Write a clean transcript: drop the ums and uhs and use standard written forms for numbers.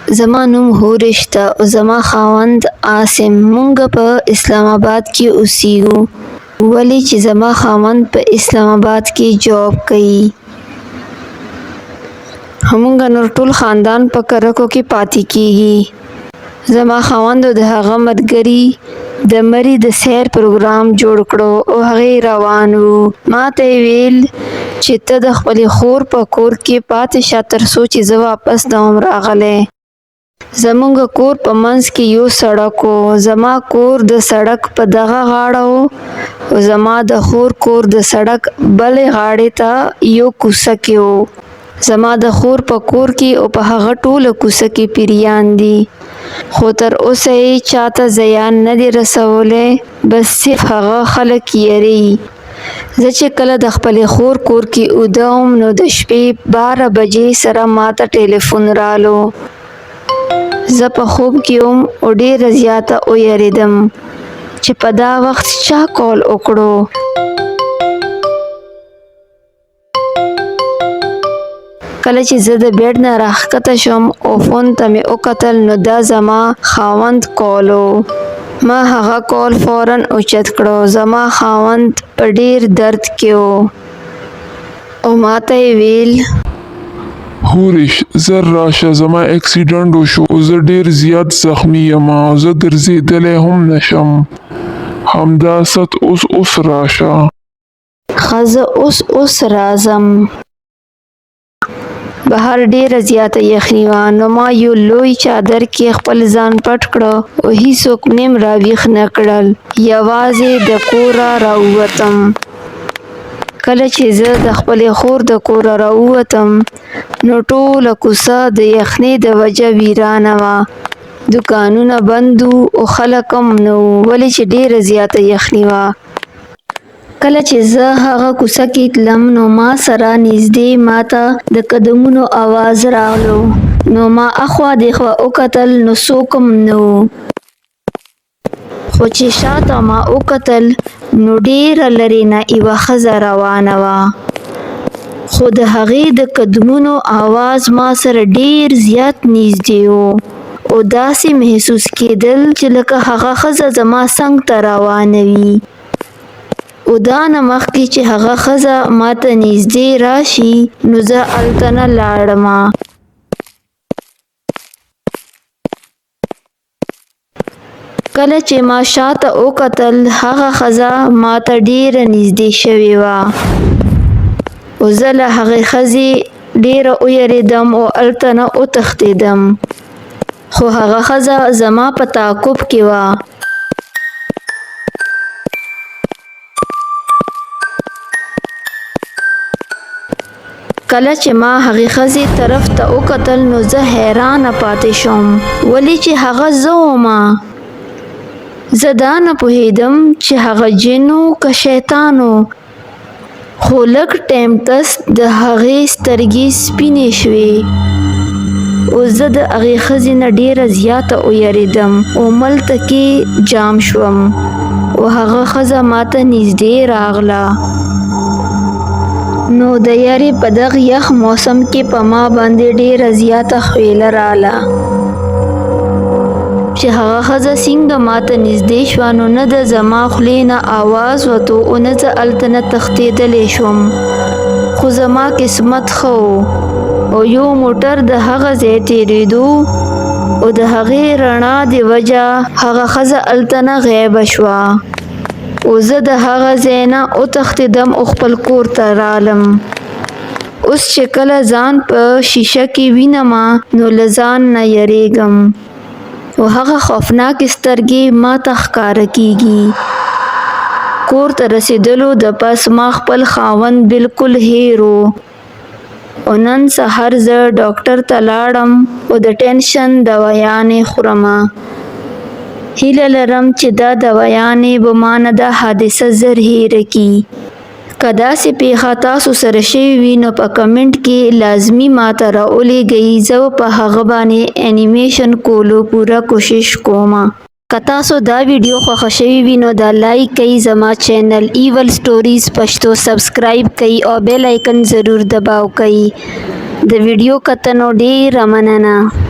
زما نوم هورش ده او زما خاوند عاصم. مونږ په اسلام آباد کې اوسېږو. ولې چې زما خاوند په اسلام آباد کې جاب کوي. همونږ نور ټول خاندان په کرکو کې پاتې کیږي. زما خاوند او د هغه ملګري د مری د سیر پروګرام جوړ کړو او هغه روان وو. ما ته ویل چې ته د خپلې خور په کور کې پاتې شه تر څو چې زه واپس نوم راغلی. زمونږ کور په منځ کې یو سړک و. زما کور د سړک په دغه غاړه و او زما د خور کور د سړک بلې غاړې ته یو کوڅه کې و. زما د خور په کور کې او په هغه ټوله کوڅه کې پیریان دي، خو تر اوسه یې چاته زیان نه دی رسولی، بس صرف هغه خلک یری. زه چې کله د خپلې خور کور کې اوده وم نو د شپې 12 بجې سره ماته ټلیفون رالو. زه په خوب کې وم او ډېره زیاته ویریدم چې په دا وخت چا کال وکړو. کله چې زه د بیډ نه راښکته شوم او فون ته مې وکتل نو دا زما خاوند کال و. ما هغه کال فوراً اوچت کړو. زما خاوند په ډېر درد کې و او ما ته یې ویل هورش زر راشه، زما اکسیډنټ وشو او زه ډېر زیات زخمی یم او زه ګرځېدلی هم نشم. همدا ست اوس راشه. ښه زه اوس راځم. بهر ډېره زیاته یخني وه نو ما یو لوی چادر کې خپل ځان پټ کړه او هیڅوک مې راویښ نه کړل. یوازې د کوره راووتم. کله چې زه د خپلې خور د کوره راووتم نو ټوله کوڅه د یخنۍ د وجه ویرانه وه. دوکانونه بند وو او خلک هم نه وو ولې چې ډېره زیاته یخني وه. کله چې زه هغه کوڅه کې تلم نو ما سره نږدې ماته د قدمونو آواز راغلو. نو ما اخوا دېخوا وکتل نو څوک هم نه وو، خو چې شاته ما وکتل نو ډېره لرې نه یوه ښځه روانه وه، خو د هغې د قدمونو آواز ما سره ډېر زیات نږدې و او داسې محسوس کېدل چې لکه هغه ښځه زما څنګ ته روانه وي. او دا نه مخکې چې هغه ښځه ماته نږدې راشي نو زه هلته نه لاړمه. کله چې ما شاته وکتل هغه ښځه ماته ډېره نږدې شوې وه او زه له هغې ښځې ډېره ویرېدم او هلته نه وتښتېدم، خو هغه ښځه زما په تعقب کې وه. کله چې ما هغې ښځې طرف ته وکتل نو زه حیرانه پاتې شوم ولې چې هغه زه ومه. زه دا نه پوهېدم چې هغه جن و که شیطان و، خو لږ ټایم تس د هغې سترګې سپینې شوې او زه د هغې ښځې نه ډېره زیاته ویرېدم او ملته کې جام شوم او هغه ښځه ماته نږدې راغله. نو د یارې په دغه یخ موسم کې په ما باندې ډېره زیاته خویله راله چې هغه ښځه څنګه ماته نږدې شوه نو نه د زما خولې نه آواز وتو او نه زه هلته نه تښتېدلی شوم، خو زما قسمت ښه و او یو موټر د هغه ځای تېرېدو او د هغې رڼا د وجه هغه ښځه هلته نه غیبه شوه او زه د هغه ځای نه وتښتېدم او خپل کور ته رالم. اوس چې کله ځان په شیشه کې وینمه نو له ځان نه یریږم او هغه خوفناکې سترګې ما ته ښکاره کیږي. کور ته رسېدلو د پس ما خپل خاوند بالکل هېر و او نن سهار زه ډاکټر ته لاړم او د ټینشن دوايانې خورمه. هیله لرم چې دا دوايانې به ما نه دا حادثه زر هېره کړي. که داسې پیښه تاسو سره شوې وي نو په کمنټ کې لازمي ماته راولېږئ. زه په هغه باندې انیمیشن کولو پوره کوشش کوم. که تاسو دا ویډیو خوښه شوې وي نو دا لایک کړئ، زما چینل ایول سټوریز پښتو سبسکرایب کړئ او بیل آیکن ضرور دباو کړئ. د ویډیو کتنو ډېره مننه.